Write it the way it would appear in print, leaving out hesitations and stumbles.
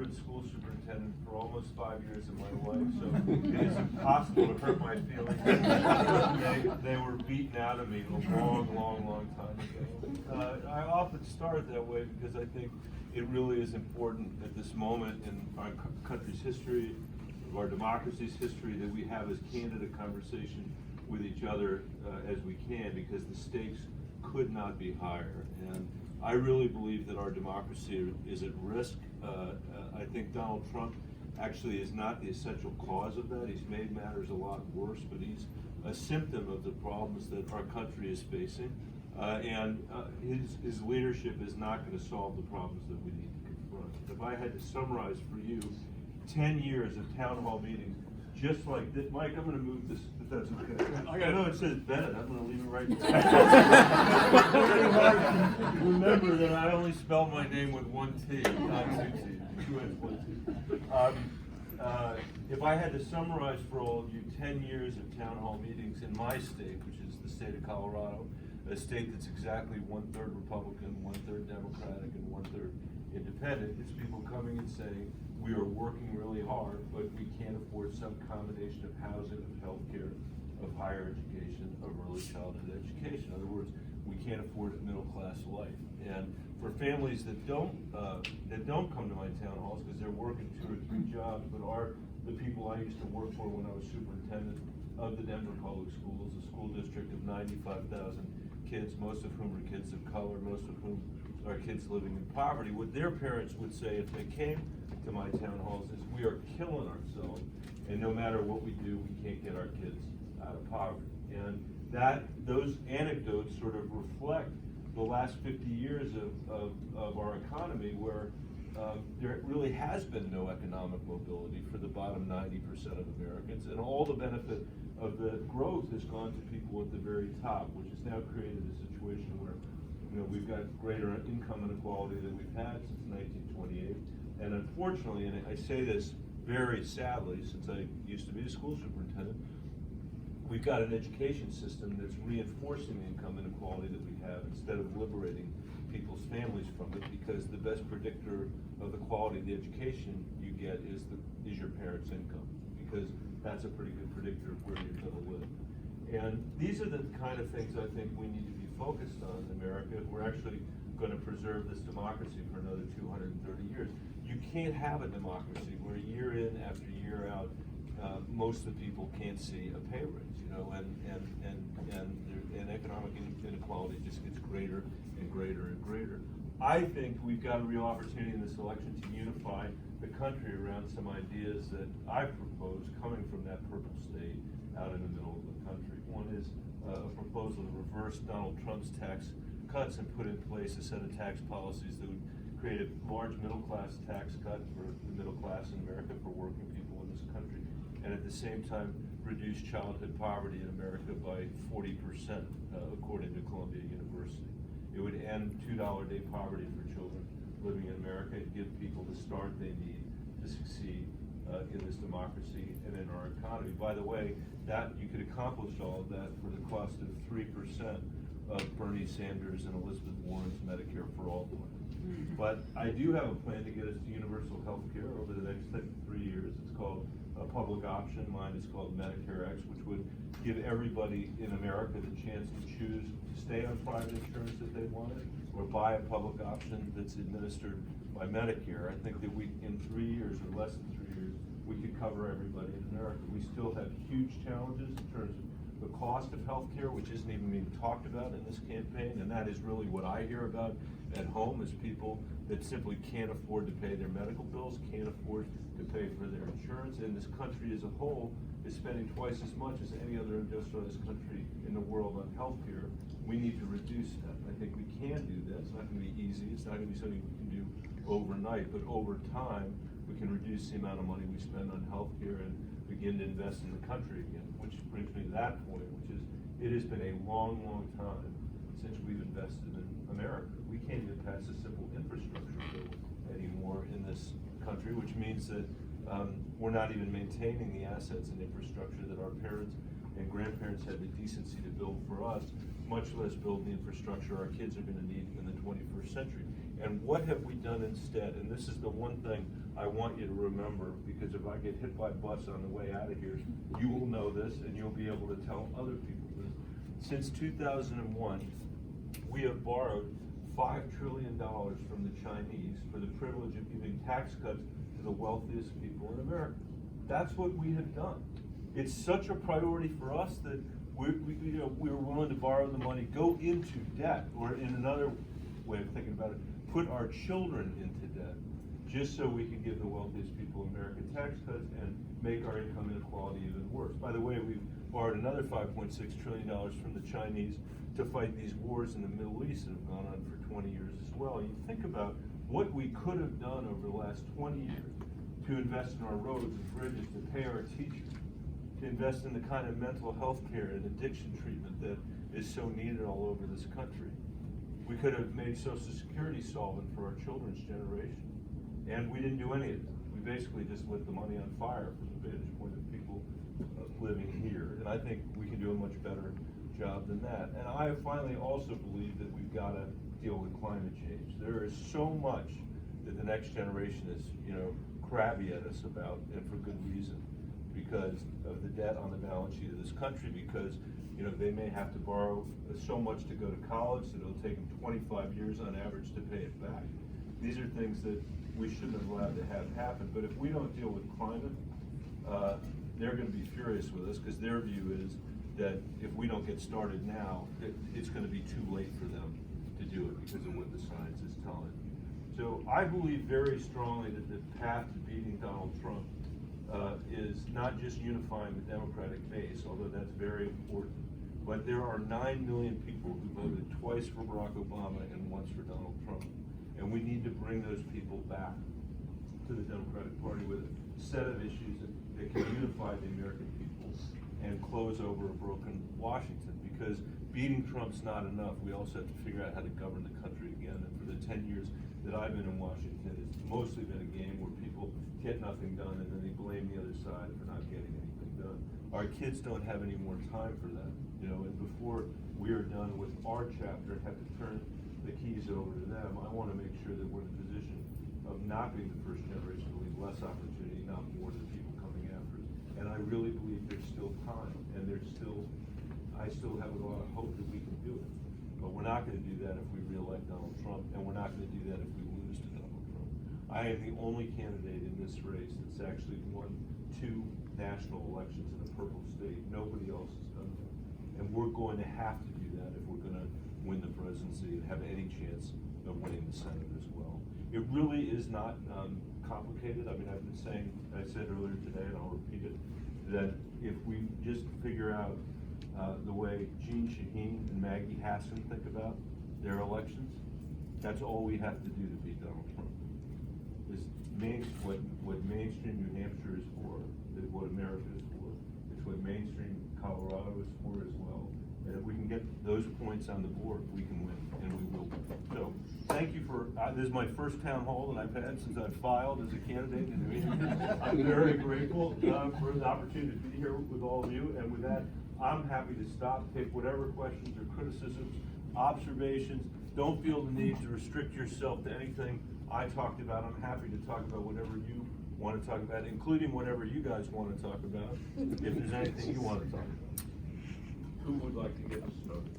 been school superintendent for almost 5 years of my life, so it is impossible to hurt my feelings. They were beaten out of me a long time ago. I often start that way because I think it really is important at this moment in our country's history, of our democracy's history, that we have as candid a conversation with each other as we can, because the stakes could not be higher. And I really believe that our democracy is at risk. I think Donald Trump actually is not the essential cause of that. He's made matters a lot worse, but he's a symptom of the problems that our country is facing. His leadership is not going to solve the problems that we need to confront. If I had to summarize for you 10 years of town hall meetings, just like this, Mike, I'm going to move this, if that's okay. I know it says Bennet, I'm going to leave it right there. Remember that I only spell my name with one T, not two T's, 2 N's, 1 T. If I had to summarize for all of you 10 years of town hall meetings in my state, which is the state of Colorado, a state that's exactly 1/3 Republican, 1/3 Democratic, and 1/3 independent, it's people coming and saying, we are working really hard, but we can't afford some combination of housing, of healthcare, of higher education, of early childhood education. In other words, we can't afford a middle-class life. And for families that don't come to my town halls because they're working 2 or 3 jobs, but are the people I used to work for when I was superintendent of the Denver Public Schools, a school district of 95,000 kids, most of whom are kids of color, most of whom are kids living in poverty. What their parents would say if they came to my town halls is, we are killing ourselves, and no matter what we do, we can't get our kids out of poverty. And those anecdotes sort of reflect the last 50 years of our economy, where there really has been no economic mobility for the bottom 90% of Americans, and all the benefit of the growth has gone to people at the very top, which has now created a situation where we've got greater income inequality than we've had since 1928. And unfortunately, and I say this very sadly, since I used to be a school superintendent, we've got an education system that's reinforcing the income inequality that we have instead of liberating people's families from it, because the best predictor of the quality of the education you get is your parents' income, because that's a pretty good predictor of where you're going to live. And these are the kind of things I think we need to be focused on in America if we're actually going to preserve this democracy for another 230 years. You can't have a democracy where year in after year out, most of the people can't see a pay raise, and economic inequality just gets greater and greater and greater. I think we've got a real opportunity in this election to unify the country around some ideas that I propose coming from that purple state out in the middle of the country. One is a proposal to reverse Donald Trump's tax cuts and put in place a set of tax policies that would create a large middle-class tax cut for the middle class in America, for working people in this country, and at the same time reduce childhood poverty in America by 40%, according to Columbia University. It would end $2 a day poverty for children living in America and give people the start they need to succeed in this democracy and in our economy. By the way, that you could accomplish all of that for the cost of 3% of Bernie Sanders and Elizabeth Warren's Medicare for All plan. But I do have a plan to get us to universal health care over the next 3 years. It's called a public option. Mine is called Medicare X, which would give everybody in America the chance to choose to stay on private insurance if they wanted, or buy a public option that's administered by Medicare. I think that in 3 years or less than 3 years, we could cover everybody in America. We still have huge challenges in terms of the cost of health care, which isn't even being talked about in this campaign, and that is really what I hear about at home, is people that simply can't afford to pay their medical bills, can't afford to pay for their insurance, and this country as a whole is spending twice as much as any other industrialized country in the world on health care. We need to reduce that. I think we can do that. It's not going to be easy. It's not going to be something we can do overnight, but over time, we can reduce the amount of money we spend on health care and begin to invest in the country again, which brings me to that point, which is, it has been a long time since we've invested in America. We can't even pass a simple infrastructure bill anymore in this country, which means that we're not even maintaining the assets and infrastructure that our parents and grandparents had the decency to build for us, much less build the infrastructure our kids are going to need in the 21st century. And what have we done instead? And this is the one thing I want you to remember, because if I get hit by a bus on the way out of here, you will know this and you'll be able to tell other people this. Since 2001, we have borrowed $5 trillion from the Chinese for the privilege of giving tax cuts to the wealthiest people in America. That's what we have done. It's such a priority for us that we're willing to borrow the money, go into debt, or in another way of thinking about it, put our children into debt, just so we can give the wealthiest people in America tax cuts and make our income inequality even worse. By the way, we've borrowed another $5.6 trillion from the Chinese to fight these wars in the Middle East that have gone on for 20 years as well. You think about what we could have done over the last 20 years to invest in our roads and bridges, to pay our teachers, to invest in the kind of mental health care and addiction treatment that is so needed all over this country. We could have made Social Security solvent for our children's generation. And we didn't do any of that. We basically just lit the money on fire from the vantage point of people living here. And I think we can do a much better job than that. And I finally also believe that we've got to deal with climate change. There is so much that the next generation is, crabby at us about, and for good reason, because of the debt on the balance sheet of this country, because they may have to borrow so much to go to college that it'll take them 25 years on average to pay it back. These are things that we shouldn't have allowed to have happen. But if we don't deal with climate, they're going to be furious with us, because their view is that if we don't get started now, it's going to be too late for them to do it because of what the science is telling. So I believe very strongly that the path to beating Donald Trump is not just unifying the Democratic base, although that's very important, but there are 9 million people who voted twice for Barack Obama and once for Donald Trump. And we need to bring those people back to the Democratic Party with a set of issues that can unify the American people and close over a broken Washington. Because beating Trump's not enough. We also have to figure out how to govern the country again. And for the 10 years that I've been in Washington, it's mostly been a game where people get nothing done and then they blame the other side for not getting anything done. Our kids don't have any more time for that. And before we are done with our chapter and have to turn the keys over to them, I want to make sure that we're in a position of not being the first generation to leave less opportunity, not more, to people coming after us. And I really believe there's still time, and I still have a lot of hope that we can do it. But we're not going to do that if we re-elect Donald Trump, and we're not going to do that if we lose to Donald Trump. I am the only candidate in this race that's actually won 2 national elections in a purple state. Nobody else has done that. And we're going to have to do that if we're going to win the presidency and have any chance of winning the Senate as well. It really is not complicated. I mean, I've been saying, I said earlier today, and I'll repeat it, that if we just figure out the way Jeanne Shaheen and Maggie Hassan think about their elections, that's all we have to do to beat Donald Trump. Is what mainstream New Hampshire is for, is what America is for. It's what mainstream Colorado is for as well. And if we can get those points on the board, we can win, and we will. So, thank you for, this is my first town hall that I've had since I've filed as a candidate in New Hampshire. I'm very grateful for the opportunity to be here with all of you, and with that, I'm happy to stop, take whatever questions or criticisms, observations. Don't feel the need to restrict yourself to anything I talked about. I'm happy to talk about whatever you want to talk about, including whatever you guys want to talk about, if there's anything you want to talk about. Who would like to get us started?